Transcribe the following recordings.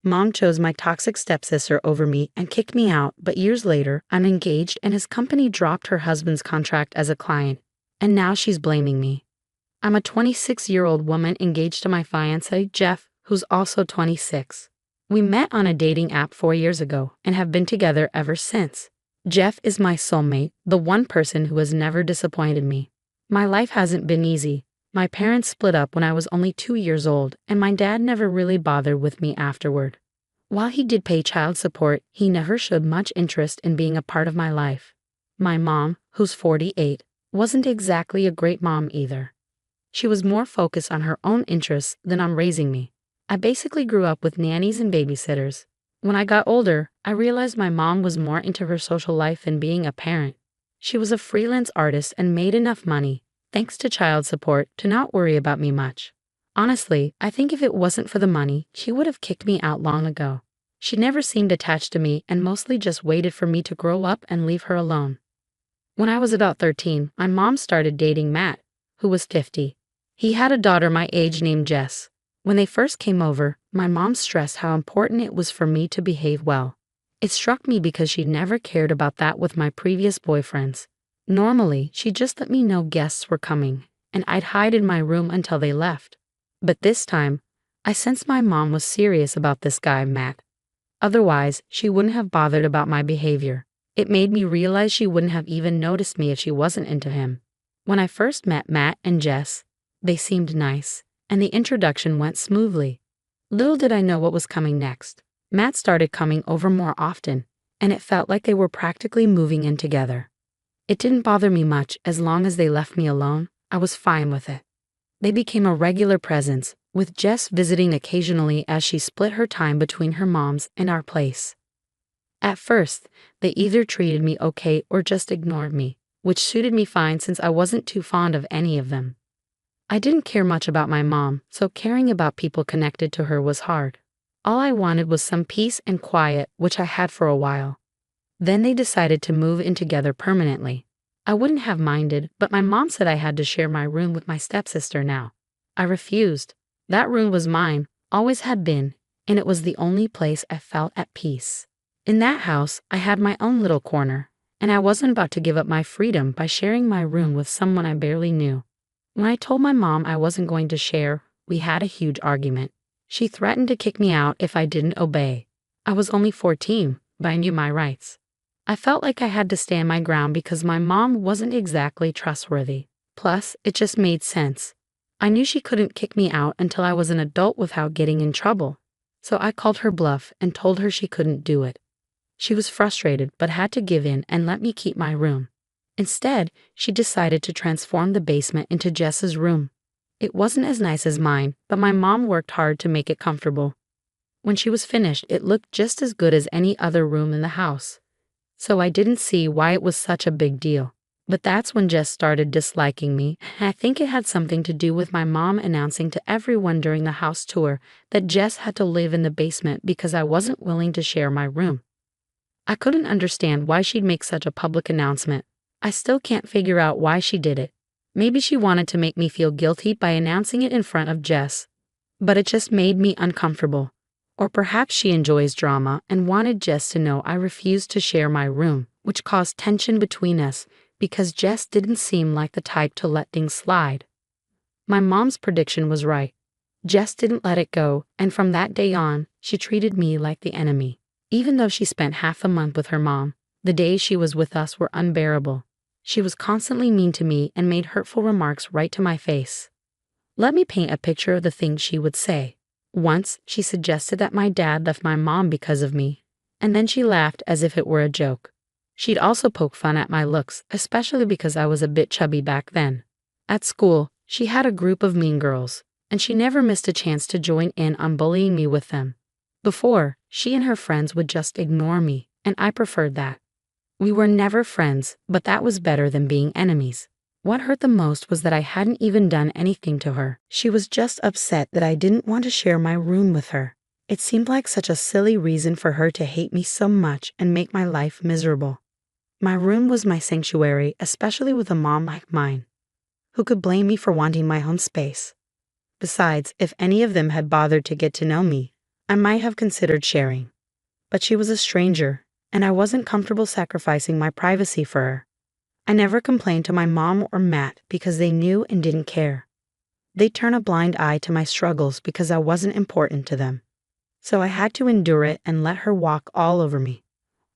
Mom chose my toxic stepsister over me and kicked me out, but years later, I'm engaged and his company dropped her husband's contract as a client, and now she's blaming me. I'm a 26-year-old woman engaged to my fiancé, Jeff, who's also 26. We met on a dating app 4 years ago and have been together ever since. Jeff is my soulmate, the one person who has never disappointed me. My life hasn't been easy. My parents split up when I was only 2 years old, and my dad never really bothered with me afterward. While he did pay child support, he never showed much interest in being a part of my life. My mom, who's 48, wasn't exactly a great mom either. She was more focused on her own interests than on raising me. I basically grew up with nannies and babysitters. When I got older, I realized my mom was more into her social life than being a parent. She was a freelance artist and made enough money, thanks to child support, to not worry about me much. Honestly, I think if it wasn't for the money, she would have kicked me out long ago. She never seemed attached to me and mostly just waited for me to grow up and leave her alone. When I was about 13, my mom started dating Matt, who was 50. He had a daughter my age named Jess. When they first came over, my mom stressed how important it was for me to behave well. It struck me because she'd never cared about that with my previous boyfriends. Normally, she'd just let me know guests were coming, and I'd hide in my room until they left. But this time, I sensed my mom was serious about this guy, Matt. Otherwise, she wouldn't have bothered about my behavior. It made me realize she wouldn't have even noticed me if she wasn't into him. When I first met Matt and Jess, they seemed nice, and the introduction went smoothly. Little did I know what was coming next. Matt started coming over more often, and it felt like they were practically moving in together. It didn't bother me much as long as they left me alone. I was fine with it. They became a regular presence, with Jess visiting occasionally as she split her time between her mom's and our place. At first, they either treated me okay or just ignored me, which suited me fine since I wasn't too fond of any of them. I didn't care much about my mom, so caring about people connected to her was hard. All I wanted was some peace and quiet, which I had for a while. Then they decided to move in together permanently. I wouldn't have minded, but my mom said I had to share my room with my stepsister now. I refused. That room was mine, always had been, and it was the only place I felt at peace. In that house, I had my own little corner, and I wasn't about to give up my freedom by sharing my room with someone I barely knew. When I told my mom I wasn't going to share, we had a huge argument. She threatened to kick me out if I didn't obey. I was only 14, but I knew my rights. I felt like I had to stand my ground because my mom wasn't exactly trustworthy. Plus, it just made sense. I knew she couldn't kick me out until I was an adult without getting in trouble. So I called her bluff and told her she couldn't do it. She was frustrated but had to give in and let me keep my room. Instead, she decided to transform the basement into Jess's room. It wasn't as nice as mine, but my mom worked hard to make it comfortable. When she was finished, it looked just as good as any other room in the house. So I didn't see why it was such a big deal. But that's when Jess started disliking me, and I think it had something to do with my mom announcing to everyone during the house tour that Jess had to live in the basement because I wasn't willing to share my room. I couldn't understand why she'd make such a public announcement. I still can't figure out why she did it. Maybe she wanted to make me feel guilty by announcing it in front of Jess. But it just made me uncomfortable. Or perhaps she enjoys drama and wanted Jess to know I refused to share my room, which caused tension between us because Jess didn't seem like the type to let things slide. My mom's prediction was right. Jess didn't let it go, and from that day on, she treated me like the enemy. Even though she spent half the month with her mom, the days she was with us were unbearable. She was constantly mean to me and made hurtful remarks right to my face. Let me paint a picture of the things she would say. Once, she suggested that my dad left my mom because of me, and then she laughed as if it were a joke. She'd also poke fun at my looks, especially because I was a bit chubby back then. At school, she had a group of mean girls, and she never missed a chance to join in on bullying me with them. Before, she and her friends would just ignore me, and I preferred that. We were never friends, but that was better than being enemies. What hurt the most was that I hadn't even done anything to her. She was just upset that I didn't want to share my room with her. It seemed like such a silly reason for her to hate me so much and make my life miserable. My room was my sanctuary, especially with a mom like mine. Who could blame me for wanting my own space? Besides, if any of them had bothered to get to know me, I might have considered sharing. But she was a stranger, and I wasn't comfortable sacrificing my privacy for her. I never complained to my mom or Matt because they knew and didn't care. They turned a blind eye to my struggles because I wasn't important to them. So I had to endure it and let her walk all over me.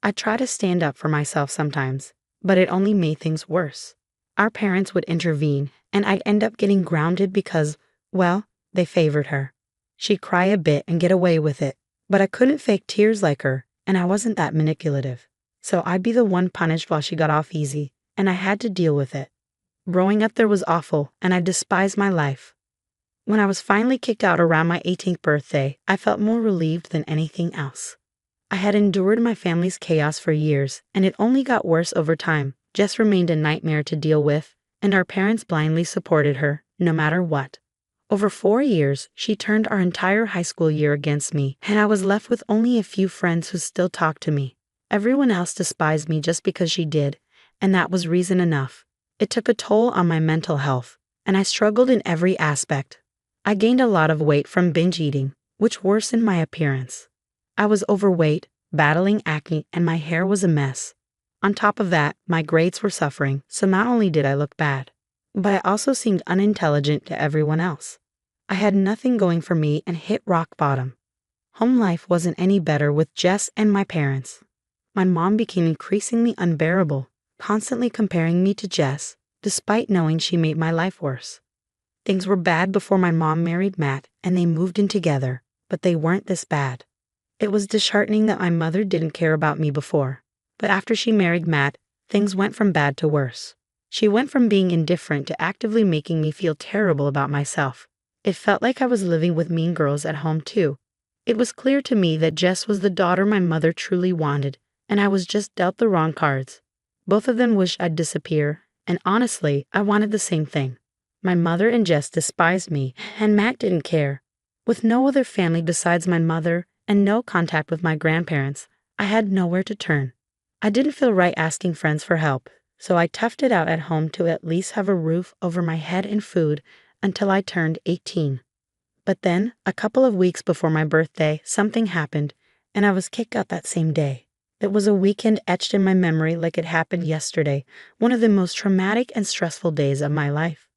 I try to stand up for myself sometimes, but it only made things worse. Our parents would intervene, and I'd end up getting grounded because, well, they favored her. She'd cry a bit and get away with it, but I couldn't fake tears like her, and I wasn't that manipulative. So I'd be the one punished while she got off easy, and I had to deal with it. Growing up there was awful, and I despised my life. When I was finally kicked out around my 18th birthday, I felt more relieved than anything else. I had endured my family's chaos for years, and it only got worse over time. Jess remained a nightmare to deal with, and our parents blindly supported her, no matter what. Over 4 years, she turned our entire high school year against me, and I was left with only a few friends who still talked to me. Everyone else despised me just because she did, and that was reason enough. It took a toll on my mental health, and I struggled in every aspect. I gained a lot of weight from binge eating, which worsened my appearance. I was overweight, battling acne, and my hair was a mess. On top of that, my grades were suffering, so not only did I look bad, but I also seemed unintelligent to everyone else. I had nothing going for me and hit rock bottom. Home life wasn't any better with Jess and my parents. My mom became increasingly unbearable, constantly comparing me to Jess, despite knowing she made my life worse. Things were bad before my mom married Matt and they moved in together, but they weren't this bad. It was disheartening that my mother didn't care about me before, but after she married Matt, things went from bad to worse. She went from being indifferent to actively making me feel terrible about myself. It felt like I was living with mean girls at home too. It was clear to me that Jess was the daughter my mother truly wanted, and I was just dealt the wrong cards. Both of them wished I'd disappear, and honestly, I wanted the same thing. My mother and Jess despised me, and Matt didn't care. With no other family besides my mother and no contact with my grandparents, I had nowhere to turn. I didn't feel right asking friends for help, so I toughed it out at home to at least have a roof over my head and food until I turned 18. But then, a couple of weeks before my birthday, something happened, and I was kicked out that same day. It was a weekend etched in my memory like it happened yesterday, one of the most traumatic and stressful days of my life.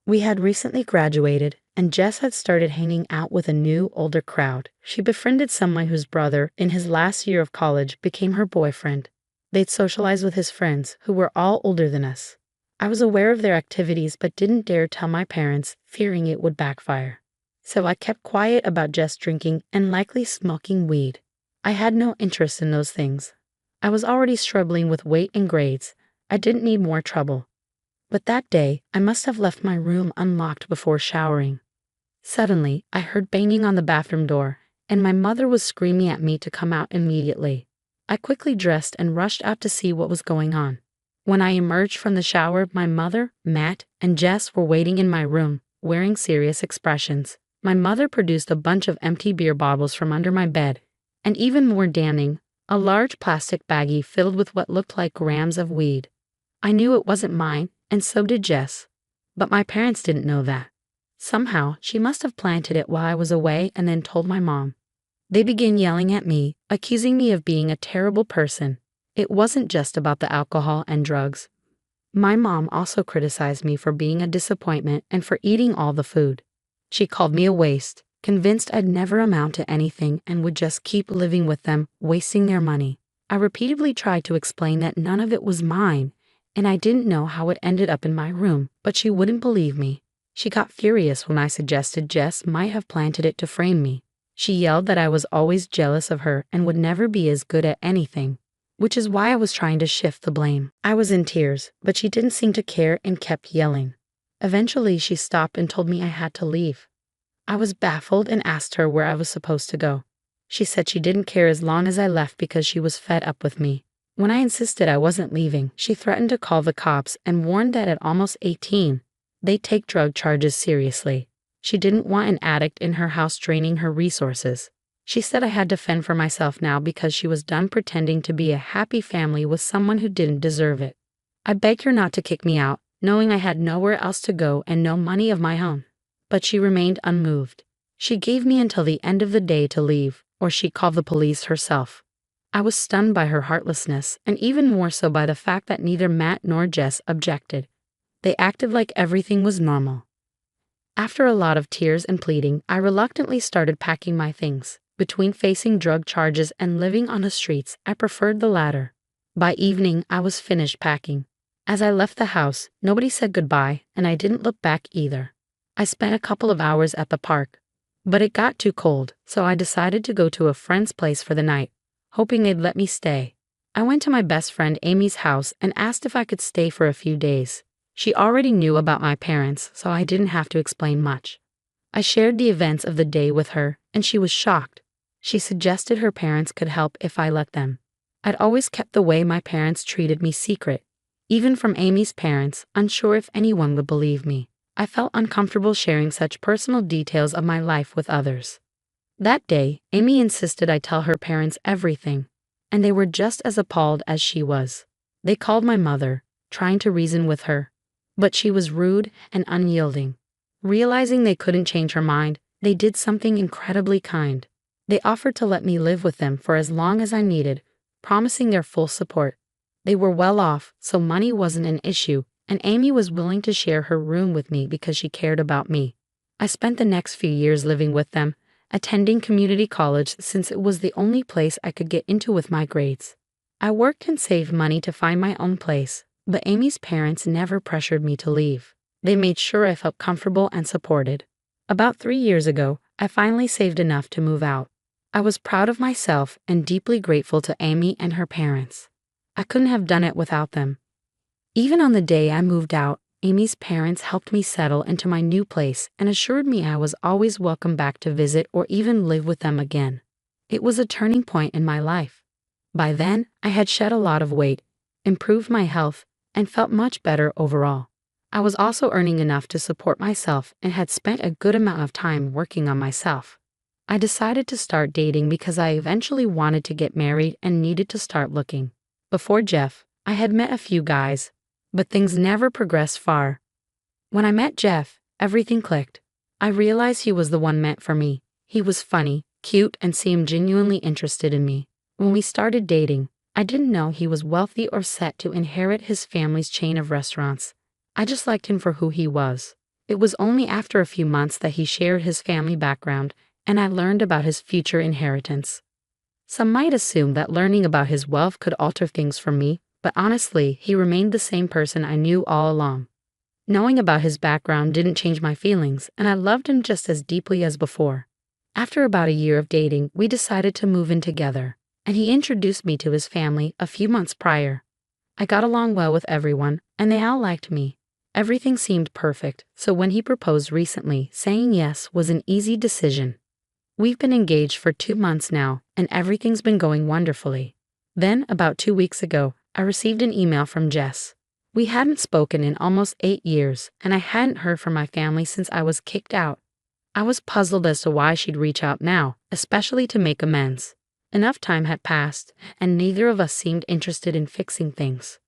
We had recently graduated, and Jess had started hanging out with a new, older crowd. She befriended someone whose brother, in his last year of college, became her boyfriend. They'd socialize with his friends, who were all older than us. I was aware of their activities but didn't dare tell my parents, fearing it would backfire. So I kept quiet about Jess drinking and likely smoking weed. I had no interest in those things. I was already struggling with weight and grades. I didn't need more trouble. But that day, I must have left my room unlocked before showering. Suddenly, I heard banging on the bathroom door, and my mother was screaming at me to come out immediately. I quickly dressed and rushed out to see what was going on. When I emerged from the shower, my mother, Matt, and Jess were waiting in my room, wearing serious expressions. My mother produced a bunch of empty beer bottles from under my bed, and even more damning, a large plastic baggie filled with what looked like grams of weed. I knew it wasn't mine, and so did Jess. But my parents didn't know that. Somehow, she must have planted it while I was away and then told my mom. They began yelling at me, accusing me of being a terrible person. It wasn't just about the alcohol and drugs. My mom also criticized me for being a disappointment and for eating all the food. She called me a waste, convinced I'd never amount to anything and would just keep living with them, wasting their money. I repeatedly tried to explain that none of it was mine, and I didn't know how it ended up in my room, but she wouldn't believe me. She got furious when I suggested Jess might have planted it to frame me. She yelled that I was always jealous of her and would never be as good at anything, which is why I was trying to shift the blame. I was in tears, but she didn't seem to care and kept yelling. Eventually, she stopped and told me I had to leave. I was baffled and asked her where I was supposed to go. She said she didn't care as long as I left because she was fed up with me. When I insisted I wasn't leaving, she threatened to call the cops and warned that at almost 18, they'd take drug charges seriously. She didn't want an addict in her house draining her resources. She said I had to fend for myself now because she was done pretending to be a happy family with someone who didn't deserve it. I begged her not to kick me out, knowing I had nowhere else to go and no money of my own. But she remained unmoved. She gave me until the end of the day to leave, or she'd call the police herself. I was stunned by her heartlessness, and even more so by the fact that neither Matt nor Jess objected. They acted like everything was normal. After a lot of tears and pleading, I reluctantly started packing my things. Between facing drug charges and living on the streets, I preferred the latter. By evening, I was finished packing. As I left the house, nobody said goodbye, and I didn't look back either. I spent a couple of hours at the park, but it got too cold, so I decided to go to a friend's place for the night, hoping they'd let me stay. I went to my best friend Amy's house and asked if I could stay for a few days. She already knew about my parents, so I didn't have to explain much. I shared the events of the day with her, and she was shocked. She suggested her parents could help if I let them. I'd always kept the way my parents treated me secret, even from Amy's parents, unsure if anyone would believe me. I felt uncomfortable sharing such personal details of my life with others. That day, Amy insisted I tell her parents everything, and they were just as appalled as she was. They called my mother, trying to reason with her, but she was rude and unyielding. Realizing they couldn't change her mind, they did something incredibly kind. They offered to let me live with them for as long as I needed, promising their full support. They were well off, so money wasn't an issue, and Amy was willing to share her room with me because she cared about me. I spent the next few years living with them, attending community college since it was the only place I could get into with my grades. I worked and saved money to find my own place, but Amy's parents never pressured me to leave. They made sure I felt comfortable and supported. About 3 years ago, I finally saved enough to move out. I was proud of myself and deeply grateful to Amy and her parents. I couldn't have done it without them. Even on the day I moved out, Amy's parents helped me settle into my new place and assured me I was always welcome back to visit or even live with them again. It was a turning point in my life. By then, I had shed a lot of weight, improved my health, and felt much better overall. I was also earning enough to support myself and had spent a good amount of time working on myself. I decided to start dating because I eventually wanted to get married and needed to start looking. Before Jeff, I had met a few guys, but things never progressed far. When I met Jeff, everything clicked. I realized he was the one meant for me. He was funny, cute, and seemed genuinely interested in me. When we started dating, I didn't know he was wealthy or set to inherit his family's chain of restaurants. I just liked him for who he was. It was only after a few months that he shared his family background, and I learned about his future inheritance. Some might assume that learning about his wealth could alter things for me, but honestly, he remained the same person I knew all along. Knowing about his background didn't change my feelings, and I loved him just as deeply as before. After about a year of dating, we decided to move in together, and he introduced me to his family a few months prior. I got along well with everyone, and they all liked me. Everything seemed perfect, so when he proposed recently, saying yes was an easy decision. We've been engaged for 2 months now, and everything's been going wonderfully. Then, about 2 weeks ago, I received an email from Jess. We hadn't spoken in almost 8 years, and I hadn't heard from my family since I was kicked out. I was puzzled as to why she'd reach out now, especially to make amends. Enough time had passed, and neither of us seemed interested in fixing things.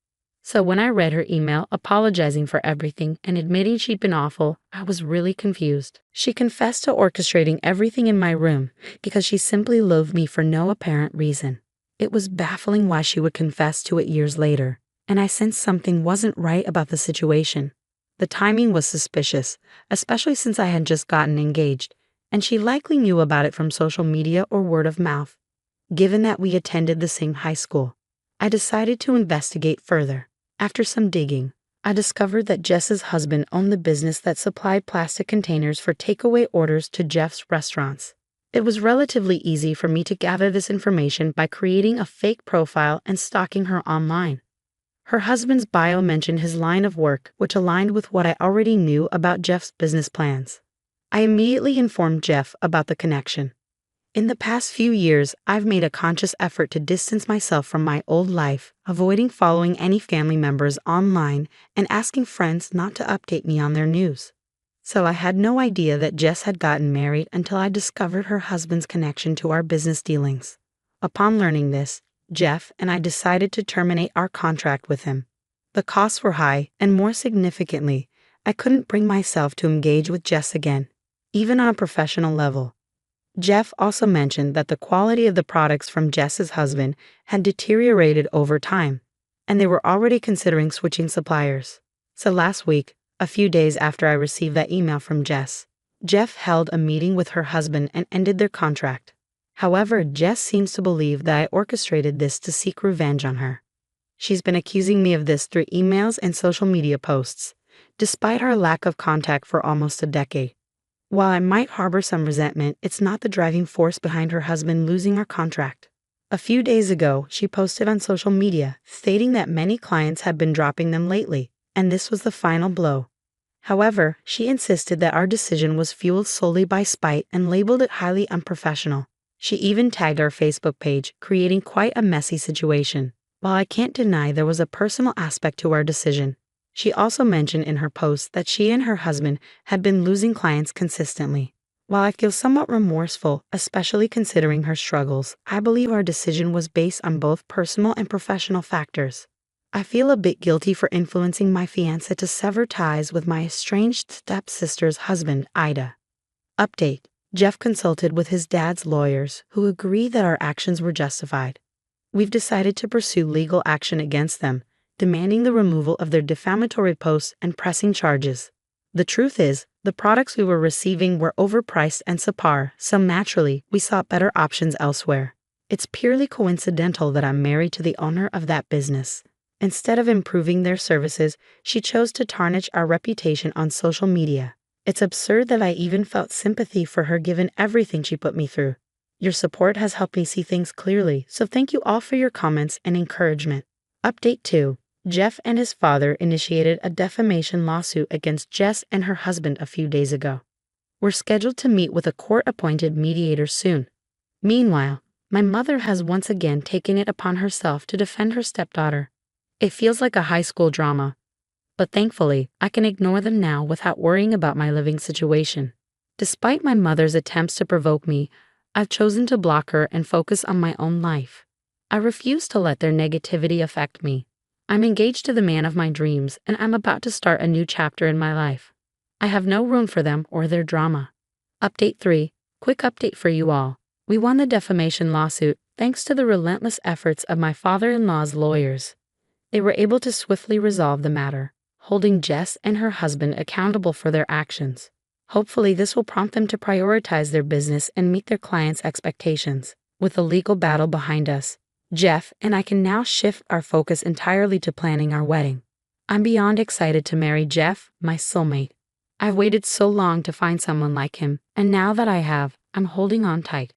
So when I read her email apologizing for everything and admitting she'd been awful, I was really confused. She confessed to orchestrating everything in my room because she simply loathed me for no apparent reason. It was baffling why she would confess to it years later, and I sensed something wasn't right about the situation. The timing was suspicious, especially since I had just gotten engaged, and she likely knew about it from social media or word of mouth. Given that we attended the same high school, I decided to investigate further. After some digging, I discovered that Jess's husband owned the business that supplied plastic containers for takeaway orders to Jeff's restaurants. It was relatively easy for me to gather this information by creating a fake profile and stalking her online. Her husband's bio mentioned his line of work, which aligned with what I already knew about Jeff's business plans. I immediately informed Jeff about the connection. In the past few years, I've made a conscious effort to distance myself from my old life, avoiding following any family members online and asking friends not to update me on their news. So I had no idea that Jess had gotten married until I discovered her husband's connection to our business dealings. Upon learning this, Jeff and I decided to terminate our contract with him. The costs were high, and more significantly, I couldn't bring myself to engage with Jess again. even on a professional level. Jeff also mentioned that the quality of the products from Jess's husband had deteriorated over time, and they were already considering switching suppliers. So last week, a few days after I received that email from Jess, Jeff held a meeting with her husband and ended their contract. However, Jess seems to believe that I orchestrated this to seek revenge on her. She's been accusing me of this through emails and social media posts, despite our lack of contact for almost a decade. While I might harbor some resentment, it's not the driving force behind her husband losing our contract. A few days ago, she posted on social media stating that many clients had been dropping them lately, and this was the final blow. However, she insisted that our decision was fueled solely by spite and labeled it highly unprofessional. She even tagged our Facebook page, creating quite a messy situation. While I can't deny there was a personal aspect to our decision, she also mentioned in her post that she and her husband had been losing clients consistently. While I feel somewhat remorseful, especially considering her struggles, I believe our decision was based on both personal and professional factors. I feel a bit guilty for influencing my fiancé to sever ties with my estranged stepsister's husband, Aita. Update: Jeff consulted with his dad's lawyers, who agree that our actions were justified. We've decided to pursue legal action against them, demanding the removal of their defamatory posts and pressing charges. The truth is, the products we were receiving were overpriced and subpar, so naturally, we sought better options elsewhere. It's purely coincidental that I'm married to the owner of that business. Instead of improving their services, she chose to tarnish our reputation on social media. It's absurd that I even felt sympathy for her given everything she put me through. Your support has helped me see things clearly, so thank you all for your comments and encouragement. Update 2. Jeff and his father initiated a defamation lawsuit against Jess and her husband a few days ago. We're scheduled to meet with a court-appointed mediator soon. Meanwhile, my mother has once again taken it upon herself to defend her stepdaughter. It feels like a high school drama, but thankfully, I can ignore them now without worrying about my living situation. Despite my mother's attempts to provoke me, I've chosen to block her and focus on my own life. I refuse to let their negativity affect me. I'm engaged to the man of my dreams, and I'm about to start a new chapter in my life. I have no room for them or their drama. Update 3. Quick update for you all. We won the defamation lawsuit thanks to the relentless efforts of my father-in-law's lawyers. They were able to swiftly resolve the matter, holding Jess and her husband accountable for their actions. Hopefully, this will prompt them to prioritize their business and meet their clients' expectations. With the legal battle behind us, Jeff and I can now shift our focus entirely to planning our wedding. I'm beyond excited to marry Jeff, my soulmate. I've waited so long to find someone like him, and now that I have, I'm holding on tight.